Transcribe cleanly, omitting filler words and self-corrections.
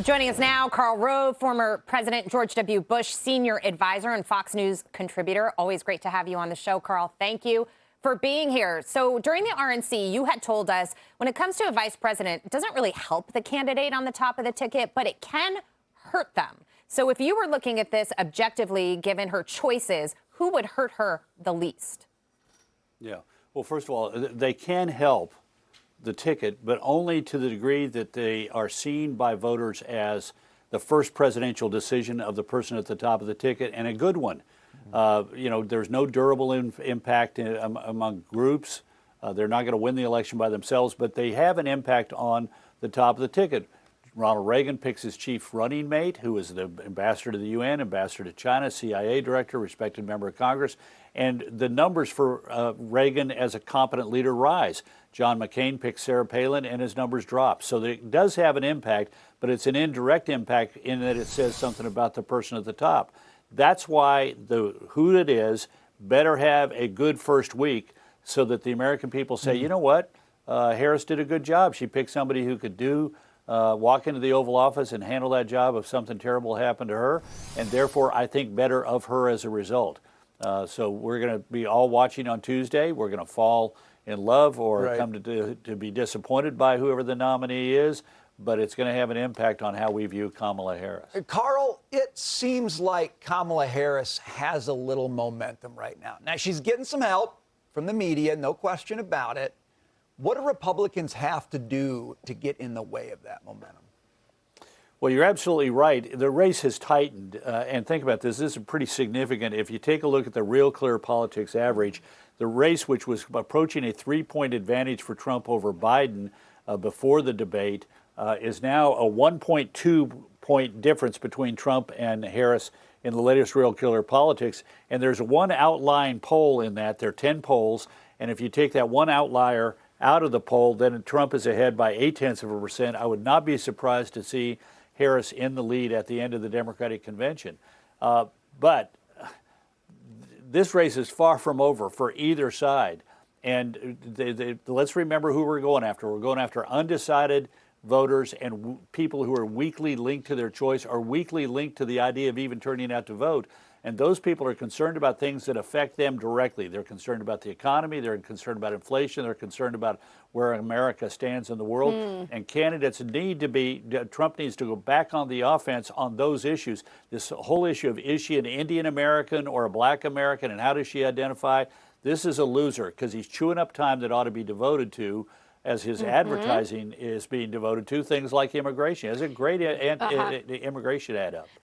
Joining us now, Karl Rove, former President George W. Bush senior advisor and Fox News contributor. Always great to have you on the show, Karl. Thank you for being here. So during the RNC, you had told us when it comes to a vice president, it doesn't really help the candidate on the top of the ticket, but it can hurt them. So if you were looking at this objectively, given her choices, who would hurt her the least? Yeah. Well, first of all, they can help the ticket, but only to the degree that they are seen by voters as the first presidential decision of the person at the top of the ticket, and a good one. There's no durable impact among groups. They're not going to win the election by themselves, but they have an impact on the top of the ticket. Ronald Reagan picks his chief running mate, who is the ambassador to the UN, ambassador to China, CIA director, respected member of Congress. And the numbers for Reagan as a competent leader rise. John McCain picks Sarah Palin, and his numbers drop. So it does have an impact, but it's an indirect impact in that it says something about the person at the top. That's why who it is better have a good first week so that the American people say, you know what, Harris did a good job. She picked somebody who could walk into the Oval Office and handle that job if something terrible happened to her, and therefore I think better of her as a result. So we're going to be all watching on Tuesday. We're going to fall in love or come to be disappointed by whoever the nominee is, but it's going to have an impact on how we view Kamala Harris. Karl, it seems like Kamala Harris has a little momentum right now. Now, she's getting some help from the media, no question about it. What do Republicans have to do to get in the way of that momentum? Well, you're absolutely right. The race has tightened. And think about this. This is pretty significant. If you take a look at the Real Clear Politics average, the race, which was approaching a 3-point advantage for Trump over Biden before the debate, is now a 1.2-point difference between Trump and Harris in the latest Real Clear Politics. And there's one outlying poll in that. There are 10 polls. And if you take that one outlier out of the poll, then Trump is ahead by 0.8%. I would not be surprised to see Harris in the lead at the end of the Democratic convention. But this race is far from over for either side. And let's remember who we're going after. We're going after undecided voters and people who are weakly linked to their choice or weakly linked to the idea of even turning out to vote. And those people are concerned about things that affect them directly. They're concerned about the economy. They're concerned about inflation. They're concerned about where America stands in the world. And candidates need to be, Trump needs to go back on the offense on those issues. This whole issue of, is she an Indian American or a black American, and how does she identify? This is a loser because he's chewing up time that ought to be devoted to, as his advertising is being devoted to, things like immigration. There's a great immigration ad up.